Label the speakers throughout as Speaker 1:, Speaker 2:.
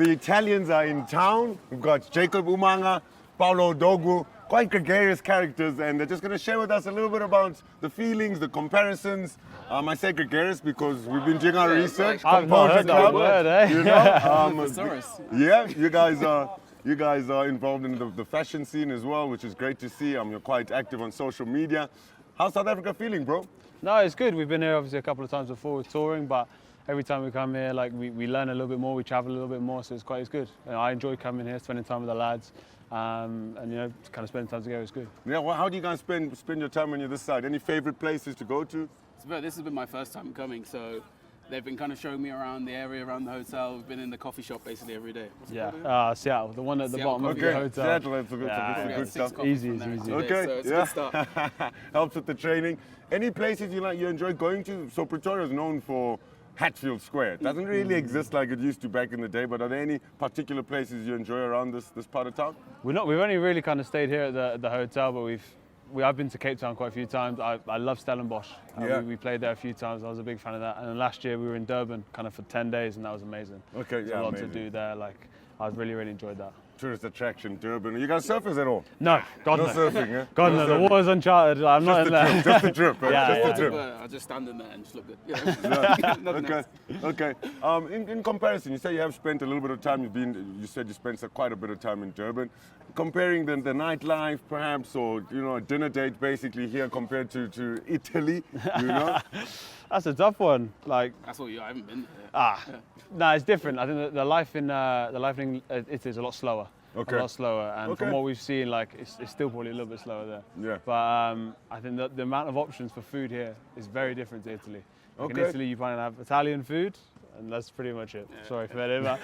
Speaker 1: the Italians are in town. We've got Jacob Umaga, Paolo Odogwu, quite gregarious characters, and they're just going to share with us a little bit about the feelings, the comparisons. I say gregarious because we've been doing our research.
Speaker 2: I've not heard that word, eh?
Speaker 1: You know, yeah, you guys are involved in the fashion scene as well, which is great to see. You're quite active on social media. How's South Africa feeling, bro?
Speaker 2: No, it's good. We've been here obviously a couple of times before with touring, but every time we come here, like we learn a little bit more, we travel a little bit more, so it's good. You know, I enjoy coming here, spending time with the lads, and you know, kind of spending time together is good.
Speaker 1: Yeah, well, how do you guys spend your time when you're this side? Any favorite places to go to?
Speaker 3: This has been my first time coming, so they've been kind of showing me around the area, around the hotel. We've been in the coffee shop basically every day.
Speaker 2: Seattle, the one at the bottom of the hotel.
Speaker 1: Seattle, it's good stuff.
Speaker 2: Easy.
Speaker 3: Okay, so it's a good start.
Speaker 1: Helps with the training. Any places you enjoy going to? So Pretoria is known for Hatfield Square. It doesn't really exist like it used to back in the day, but are there any particular places you enjoy around this part of town?
Speaker 2: We've only really kind of stayed here at the hotel, but I've been to Cape Town quite a few times. I love Stellenbosch. We played there a few times. I was a big fan of that. And then last year we were in Durban kind of for 10 days, and that was amazing.
Speaker 1: Okay,
Speaker 2: There's a lot to do there. Like, I really enjoyed that.
Speaker 1: Tourist attraction, Durban. Are you guys surfers at all?
Speaker 2: No, God no.
Speaker 1: Surfing, yeah?
Speaker 2: God no, the water's uncharted. I'm not in there.
Speaker 1: Just the trip, right?
Speaker 2: Yeah,
Speaker 1: just the trip.
Speaker 3: I'll just stand in there and just look good. Yeah.
Speaker 1: Okay. In comparison, you say you have spent a little bit of time. You said you spent quite a bit of time in Durban. Comparing the nightlife, perhaps, or a dinner date, basically here compared to Italy.
Speaker 2: That's a tough one. Like
Speaker 3: that's what I haven't been there.
Speaker 2: No, it's different. I think the life in Italy is a lot slower.
Speaker 1: Okay.
Speaker 2: A lot slower, and from what we've seen, like it's still probably a little bit slower there.
Speaker 1: Yeah.
Speaker 2: But I think that the amount of options for food here is very different to Italy. Like in Italy, you find have Italian food, and that's pretty much it. Yeah. Sorry, Federico.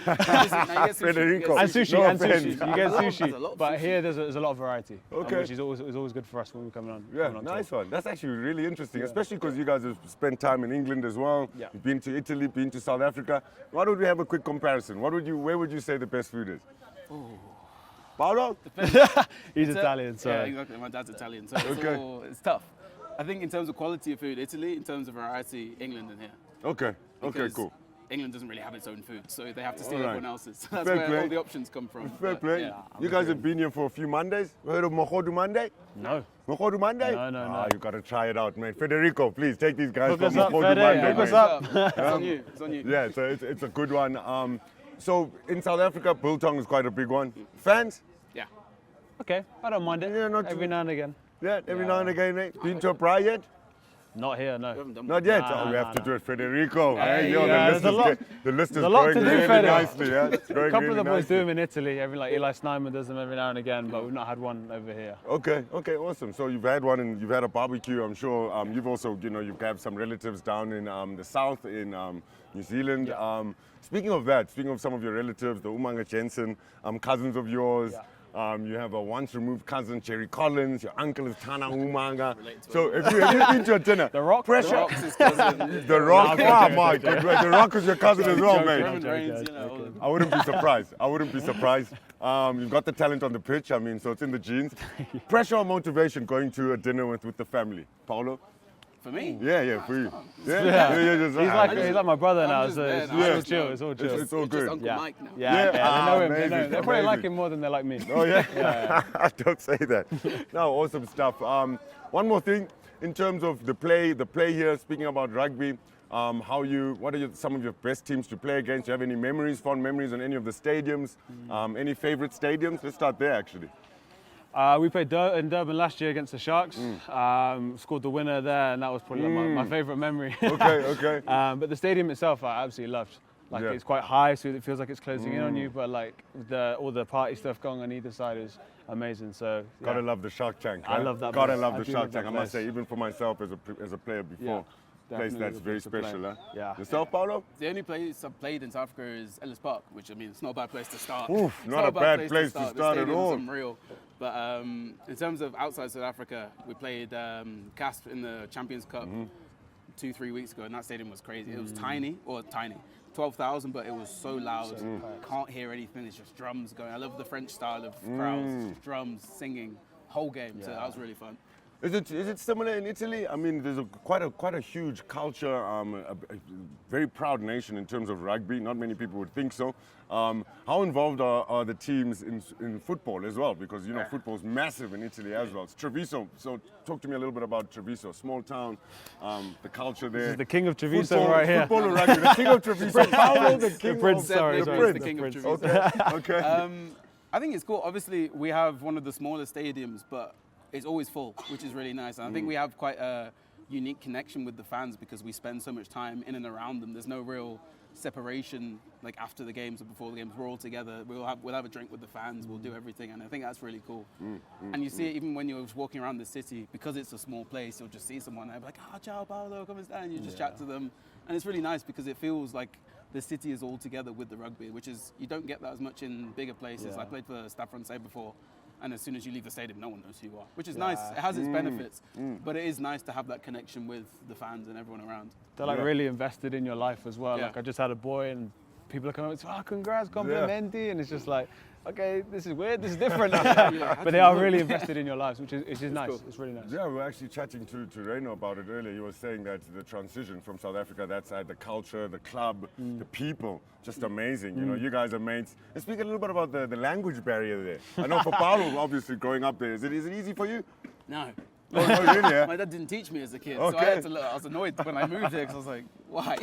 Speaker 1: Federico.
Speaker 2: And sushi. You get sushi.
Speaker 3: There's a lot of
Speaker 2: but
Speaker 3: sushi.
Speaker 2: here there's a lot of variety,
Speaker 1: Okay.
Speaker 2: which is always good for us when we're coming on.
Speaker 1: Yeah,
Speaker 2: coming on
Speaker 1: nice
Speaker 2: tour.
Speaker 1: one. That's actually really interesting, especially because you guys have spent time in England as well.
Speaker 2: Yeah.
Speaker 1: You've been to Italy, been to South Africa. Why don't we have a quick comparison? Where would you say the best food is? Paolo?
Speaker 2: He's Italian, so
Speaker 3: yeah, exactly. My dad's Italian, so it's tough. I think in terms of quality of food, Italy. In terms of variety, England and here.
Speaker 1: Okay,
Speaker 3: Because
Speaker 1: cool.
Speaker 3: England doesn't really have its own food, so they have to steal
Speaker 1: All right.
Speaker 3: everyone else's. So that's
Speaker 1: Fair
Speaker 3: where
Speaker 1: play.
Speaker 3: all the options come from.
Speaker 1: Fair
Speaker 3: But,
Speaker 1: play.
Speaker 3: yeah.
Speaker 1: You guys have been here for a few Mondays. Heard of Mogodu Monday?
Speaker 2: no.
Speaker 1: Mogodu Monday?
Speaker 2: No.
Speaker 1: You got to try it out, man. Federico, please take these guys
Speaker 2: Hook
Speaker 1: for
Speaker 2: us up,
Speaker 1: Mogodu
Speaker 2: Fede.
Speaker 1: Monday.
Speaker 2: Hook us
Speaker 1: man.
Speaker 2: up.
Speaker 3: It's on you. It's on you.
Speaker 1: Yeah, so it's a good one. So in South Africa, biltong is quite a big one. Fans?
Speaker 3: Yeah.
Speaker 2: Okay, I don't mind it.
Speaker 1: Yeah, not
Speaker 2: every
Speaker 1: too-
Speaker 2: now and again.
Speaker 1: Yeah, every now and again, mate. Been to a prayer yet?
Speaker 2: Not here, no.
Speaker 3: We haven't done
Speaker 1: Not yet.
Speaker 2: Nah,
Speaker 1: we have to do it, Federico.
Speaker 2: Hey,
Speaker 1: Yo,
Speaker 2: yeah,
Speaker 1: the
Speaker 2: there's a lot-
Speaker 1: list is
Speaker 2: there's a lot
Speaker 1: going
Speaker 2: to do,
Speaker 1: really
Speaker 2: Fede.
Speaker 1: nicely. Yeah, it's going
Speaker 2: A couple
Speaker 1: really
Speaker 2: of the boys
Speaker 1: nicely.
Speaker 2: do them in Italy. Like Eli Snyman does them every now and again, but we've not had one over here.
Speaker 1: Okay, awesome. So you've had one and you've had a barbecue. I'm sure you've also, you've got some relatives down in the south in New Zealand.
Speaker 2: Yeah.
Speaker 1: Speaking of that, speaking of some of your relatives, the Umaga Jensen, cousins of yours.
Speaker 2: Yeah.
Speaker 1: You have a once-removed cousin, Jerry Collins. Your uncle is Tana Umaga.
Speaker 3: Relate to
Speaker 1: So if you've been to a dinner,
Speaker 2: The Rock?
Speaker 1: pressure.
Speaker 3: The Rock's his cousin.
Speaker 1: The Rock,
Speaker 2: No,
Speaker 1: my God. The Rock is your cousin as well, mate.
Speaker 3: Roman Reigns, all of them.
Speaker 1: I wouldn't be surprised. You've got the talent on the pitch, so it's in the genes. Pressure or motivation going to a dinner with the family? Paolo?
Speaker 3: For me?
Speaker 1: Yeah, for you.
Speaker 2: He's like my brother now,
Speaker 3: just
Speaker 2: so
Speaker 3: there
Speaker 2: it's
Speaker 3: now. I
Speaker 2: all
Speaker 3: just
Speaker 2: chill.
Speaker 3: know.
Speaker 2: It's all chill.
Speaker 1: It's all
Speaker 3: It's just
Speaker 1: good.
Speaker 3: Uncle Mike now.
Speaker 2: Yeah, they know him. They know him. They probably like
Speaker 1: amazing.
Speaker 2: him more than they like me.
Speaker 1: Oh, yeah? Don't say that. No, awesome stuff. One more thing, in terms of the play here, speaking about rugby, what are some of your best teams to play against? Do you have any fond memories on any of the stadiums? Any favorite stadiums? Let's start there, actually.
Speaker 2: We played in Durban last year against the Sharks. Scored the winner there, and that was probably my favourite memory.
Speaker 1: Okay.
Speaker 2: But the stadium itself, I absolutely loved. Like it's quite high, so it feels like it's closing in on you. But like all the party stuff going on either side is amazing. So
Speaker 1: Gotta love the Shark Tank.
Speaker 2: I
Speaker 1: right?
Speaker 2: love that
Speaker 1: Gotta
Speaker 2: place.
Speaker 1: love
Speaker 2: I
Speaker 1: the
Speaker 2: do
Speaker 1: Shark
Speaker 2: love that
Speaker 1: Tank. I must
Speaker 2: place.
Speaker 1: say, even for myself as a player before, place
Speaker 2: definitely
Speaker 1: that's
Speaker 2: the
Speaker 1: very
Speaker 2: place to play.
Speaker 1: special. Huh?
Speaker 2: Yeah.
Speaker 1: Yourself, Paolo?
Speaker 3: The only place I've played in South Africa is Ellis Park, which it's not a bad place to start.
Speaker 1: Oof,
Speaker 3: It's
Speaker 1: not a bad place to
Speaker 3: The
Speaker 1: start at
Speaker 3: stadium's
Speaker 1: all.
Speaker 3: unreal. But in terms of outside South Africa, we played Casp in the Champions Cup 2-3 weeks ago, and that stadium was crazy. It was tiny, 12,000, but it was so loud. Can't hear anything. It's just drums going. I love the French style of crowds, just drums, singing, whole game. So that was really fun.
Speaker 1: Is it similar in Italy? I mean, there's quite a huge culture, a very proud nation in terms of rugby. Not many people would think so. How involved are the teams in football as well? Because you know football's massive in Italy as well. It's Treviso. So talk to me a little bit about Treviso, small town, the culture there.
Speaker 2: This is the king of Treviso
Speaker 1: football,
Speaker 2: right here.
Speaker 1: Football and rugby, the king of Treviso. Paolo, the king
Speaker 2: prince,
Speaker 1: of
Speaker 2: sorry,
Speaker 1: the
Speaker 2: sorry,
Speaker 1: prince.
Speaker 3: the king of Treviso.
Speaker 1: Okay.
Speaker 3: I think it's cool. Obviously, we have one of the smaller stadiums, but it's always full, which is really nice. And I think we have quite a unique connection with the fans because we spend so much time in and around them. There's no real separation like after the games or before the games. We're all together. We'll have a drink with the fans. We'll do everything, and I think that's really cool. And you see it even when you're walking around the city, because it's a small place. You'll just see someone and be like, "Oh, ciao, Paolo, come and stand." You just chat to them, and it's really nice because it feels like the city is all together with the rugby, which is you don't get that as much in bigger places.
Speaker 2: Yeah.
Speaker 3: I played for Stade Francais before. And as soon as you leave the stadium, no one knows who you are, which is nice. It has its benefits, but it is nice to have that connection with the fans and everyone around.
Speaker 2: They're like really invested in your life as well.
Speaker 3: Yeah.
Speaker 2: Like I just had a boy and people are coming up, "Oh, congrats, complimenti," and it's just like, okay, this is weird, this is different. But they are really invested in your lives, which is nice.
Speaker 3: cool.
Speaker 2: It's really nice.
Speaker 1: Yeah, we were actually chatting to Reno about it earlier. He was saying that the transition from South Africa, that side, the culture, the club, the people, just amazing. You know, you guys are mates. Let's speak a little bit about the language barrier there. I know for Paolo, obviously, growing up there, is it easy for you?
Speaker 3: No.
Speaker 1: Oh, really, yeah?
Speaker 3: My dad didn't teach me as a kid,
Speaker 1: Okay.
Speaker 3: so I was annoyed when I moved here because I was like, why?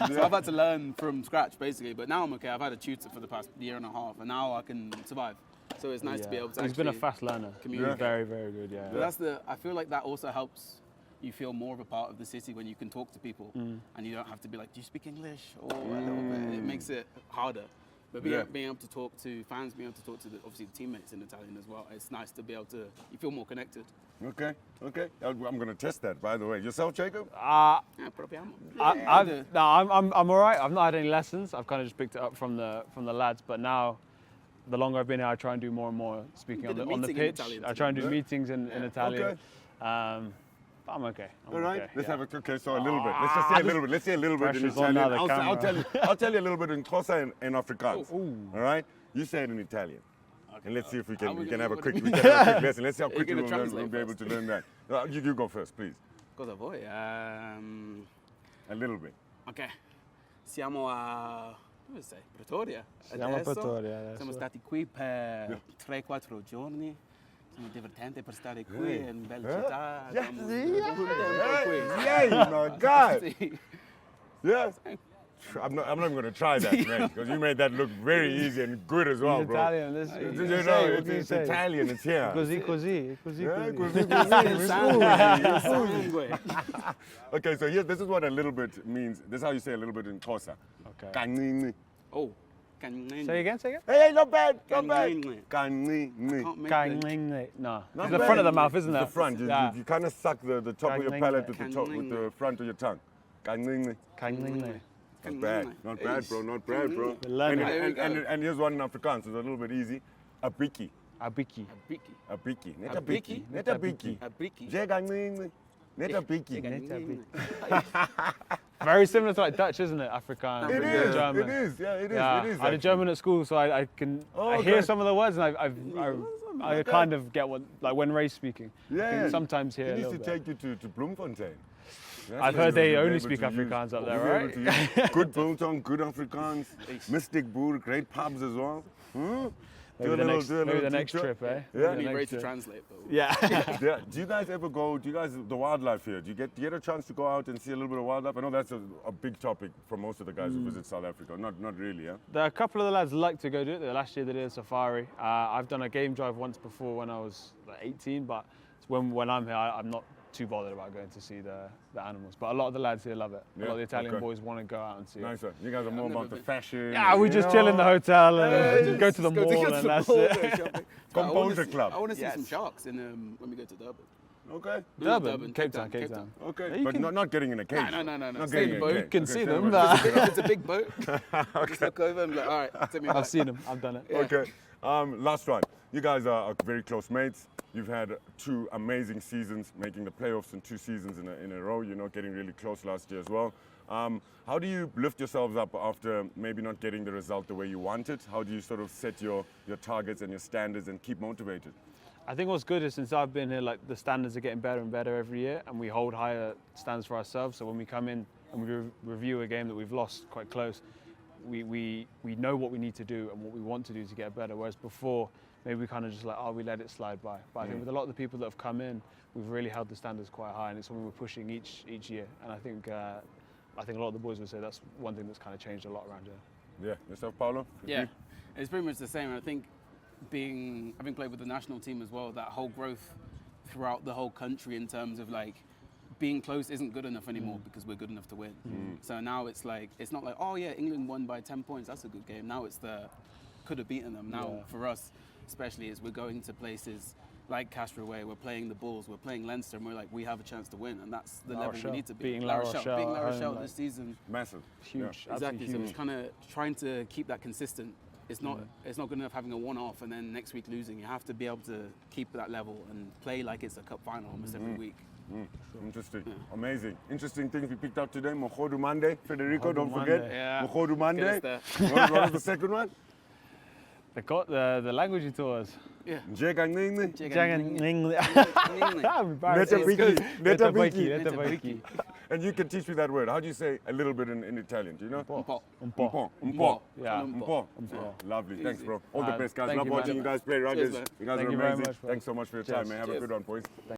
Speaker 3: So I've had to learn from scratch, basically. But now I'm okay. I've had a tutor for the past year and a half, and now I can survive. So it's nice to be able to
Speaker 2: He's been a
Speaker 3: actually
Speaker 2: fast learner.
Speaker 3: communicate.
Speaker 2: Very, very good, yeah.
Speaker 3: But I feel like that also helps you feel more of a part of the city when you can talk to people and you don't have to be like, do you speak English? Or a little bit. It makes it harder. But being able to talk to fans, being able to talk to obviously the teammates in Italian as well, it's nice to be able to, you feel more connected.
Speaker 1: Okay. I'm going to test that, by the way. Yourself, Jacob?
Speaker 3: Yeah, proviamo.
Speaker 2: I'm all right. I've not had any lessons. I've kind of just picked it up from the lads. But now, the longer I've been here, I try and do more and more speaking
Speaker 3: did a
Speaker 2: on the
Speaker 3: meeting in
Speaker 2: pitch.
Speaker 3: Italian
Speaker 2: I try and do
Speaker 1: today.
Speaker 2: meetings in Italian.
Speaker 1: Okay.
Speaker 2: But I'm okay.
Speaker 1: All right.
Speaker 2: Okay,
Speaker 1: Let's
Speaker 2: yeah.
Speaker 1: have a little bit. Let's just say a little bit. Let's say a little bit in
Speaker 2: Pressure's on now,
Speaker 1: Italian.
Speaker 2: the
Speaker 1: I'll
Speaker 2: camera.
Speaker 1: tell you a little bit in Xhosa and Afrikaans. All right. You say it in Italian. And let's see if we can have a quick lesson. Let's see how quickly
Speaker 3: gonna
Speaker 1: we'll be able to learn that. You go first, please.
Speaker 3: Cosa vuoi?
Speaker 1: A little bit.
Speaker 3: Ok. Siamo a dove sei? Pretoria.
Speaker 2: Siamo a Pretoria adesso.
Speaker 3: Siamo stati qui per 3-4 giorni. Sono divertente per stare qui, è una bella città. Abbiamo un tempo qui.
Speaker 1: Yay, my God.
Speaker 3: Sì.
Speaker 1: Yes. I'm not even going to try that, man, because you made that look very easy and good as well,
Speaker 2: He's
Speaker 1: bro.
Speaker 2: Italian.
Speaker 1: It's Italian. It's here.
Speaker 2: Così.
Speaker 1: Yeah,
Speaker 2: Così.
Speaker 3: Sangue.
Speaker 1: Okay, so here, this is what a little bit means. This is how you say a little bit in Xhosa.
Speaker 2: Okay.
Speaker 1: Kancinci.
Speaker 3: Oh.
Speaker 2: Say again.
Speaker 1: Hey, not bad.
Speaker 3: Kancinci.
Speaker 1: Kancinci.
Speaker 2: Kancinci. No.
Speaker 1: Not
Speaker 2: It's the
Speaker 1: bad.
Speaker 2: front of the mouth, isn't it?
Speaker 1: It's the front.
Speaker 2: Yeah.
Speaker 1: You kind of suck the top of your palate with
Speaker 3: Kancinci.
Speaker 1: the front of your tongue. Kancinci.
Speaker 2: Kancinci.
Speaker 1: Not bad. Not bad, bro. Not bad, bro.
Speaker 2: learning.
Speaker 1: And here's one in Afrikaans. It's a little bit easy. Abiki.
Speaker 2: Abiki.
Speaker 3: Biki.
Speaker 1: Abiki. Net
Speaker 3: A
Speaker 1: abiki.
Speaker 3: biki?
Speaker 1: Net abiki.
Speaker 3: A biki.
Speaker 1: Je kancinci. Net abiki.
Speaker 2: Very similar to like Dutch, isn't it? Afrikaans.
Speaker 1: It
Speaker 2: and
Speaker 1: is.
Speaker 2: German.
Speaker 1: It is. Yeah, it is.
Speaker 2: Yeah,
Speaker 1: It is.
Speaker 2: I had a German at school, so I
Speaker 1: Oh,
Speaker 2: hear
Speaker 1: okay.
Speaker 2: some of the words, and I kind of get what, like when Ray's speaking. I
Speaker 1: Yeah.
Speaker 2: can sometimes hear
Speaker 1: He
Speaker 2: a
Speaker 1: needs
Speaker 2: little
Speaker 1: to
Speaker 2: bit.
Speaker 1: take you to Bloemfontein. That's
Speaker 2: I've
Speaker 1: where
Speaker 2: heard
Speaker 1: you'll
Speaker 2: they
Speaker 1: be
Speaker 2: only
Speaker 1: able
Speaker 2: speak
Speaker 1: to use-
Speaker 2: Afrikaans up there,
Speaker 1: you'll be able
Speaker 2: right?
Speaker 1: to use good biltong, good Afrikaans, Mystic Boer, great pubs as well.
Speaker 2: Maybe the next trip, eh?
Speaker 1: Yeah.
Speaker 3: I need
Speaker 2: Next
Speaker 3: Ray to
Speaker 2: trip.
Speaker 3: translate, but
Speaker 2: Yeah.
Speaker 1: Yeah. Do you guys ever go? The wildlife here? Do you get a chance to go out and see a little bit of wildlife? I know that's a big topic for most of the guys who visit South Africa. Not really, yeah.
Speaker 2: There are a couple of the lads like to go do it. Last year they did a safari. I've done a game drive once before when I was like 18, but when I'm here, I'm not too bothered about going to see the animals. But a lot of the lads here love it. A lot of the Italian
Speaker 1: okay.
Speaker 2: boys want to go out and see it.
Speaker 1: Nice one. You guys are more
Speaker 3: never
Speaker 1: about the
Speaker 3: been.
Speaker 1: fashion.
Speaker 2: Yeah, we
Speaker 1: you
Speaker 2: just
Speaker 1: know?
Speaker 2: chill in the hotel and
Speaker 1: Yeah,
Speaker 2: go to the mall and that's it.
Speaker 1: Composer club.
Speaker 3: I want to see
Speaker 2: Yes.
Speaker 3: some sharks when we go to Durban.
Speaker 1: Okay.
Speaker 2: Durban, Cape Town.
Speaker 1: Okay.
Speaker 2: Yeah, you
Speaker 1: but
Speaker 2: can-
Speaker 1: not getting in a cage.
Speaker 3: No.
Speaker 1: Not
Speaker 3: Stay
Speaker 1: getting
Speaker 3: in
Speaker 1: in
Speaker 3: the
Speaker 1: a
Speaker 3: boat.
Speaker 1: cage.
Speaker 2: You can
Speaker 1: Okay,
Speaker 2: see
Speaker 1: fair
Speaker 2: them.
Speaker 1: enough.
Speaker 3: If it's a big boat, just look over and be like, all right, take me back.
Speaker 2: I've seen them. I've done it.
Speaker 3: Yeah.
Speaker 1: Okay. Last one. You guys are very close mates. You've had 2 amazing seasons, making the playoffs in 2 seasons in a row. You know, getting really close last year as well. How do you lift yourselves up after maybe not getting the result the way you wanted? How do you sort of set your targets and your standards and keep motivated?
Speaker 2: I think what's good is since I've been here, like the standards are getting better and better every year, and we hold higher standards for ourselves. So when we come in and we review a game that we've lost quite close, we know what we need to do and what we want to do to get better. Whereas before, maybe we kind of just like, oh, we let it slide by. But I think with a lot of the people that have come in, we've really held the standards quite high, and it's something we're pushing each year. And I think a lot of the boys would say that's one thing that's kind of changed a lot around here.
Speaker 1: Yeah, yourself, Paolo?
Speaker 3: Yeah, it's pretty much the same. I think having played with the national team as well, that whole growth throughout the whole country in terms of like being close isn't good enough anymore because we're good enough to win. So now it's not like, oh yeah, England won by 10 points, that's a good game. Now it's could have beaten them. Now for us, especially, is we're going to places like Castraway, we're playing the Bulls, we're playing Leinster, and we're like, we have a chance to win, and that's the level we need to be.
Speaker 2: Beating La
Speaker 3: Rochelle this season.
Speaker 1: Massive.
Speaker 2: Huge.
Speaker 1: Yeah.
Speaker 3: Exactly,
Speaker 2: Huge.
Speaker 3: so it's kind of trying to keep that consistent. It's not good enough having a one-off and then next week losing. You have to be able to keep that level and play like it's a cup final almost every week.
Speaker 1: Interesting. Amazing. Interesting things we picked up today. Mogodu Monday. Federico, don't
Speaker 2: Mogodu
Speaker 1: forget.
Speaker 2: Monday.
Speaker 3: Yeah.
Speaker 1: Mogodu Monday.
Speaker 3: Get us
Speaker 1: What was the second one?
Speaker 2: The language you taught us.
Speaker 3: Yeah.
Speaker 1: Njega Ngingi.
Speaker 2: Netabiki.
Speaker 1: And you can teach me that word. How do you say a little bit in Italian? Do you know?
Speaker 3: Mpo.
Speaker 1: Mpo.
Speaker 3: Mpo.
Speaker 2: Yeah.
Speaker 1: Mpo. Lovely. Thanks, bro. All the best, guys.
Speaker 2: Thank
Speaker 1: Love
Speaker 2: you,
Speaker 1: watching
Speaker 2: man.
Speaker 1: you guys play rugby.
Speaker 3: Cheers, man.
Speaker 1: You guys
Speaker 2: Thank
Speaker 1: are
Speaker 2: you very
Speaker 1: amazing.
Speaker 2: much, bro.
Speaker 1: Thanks so much for your time, man. Have a
Speaker 3: Cheers.
Speaker 1: good one, boys.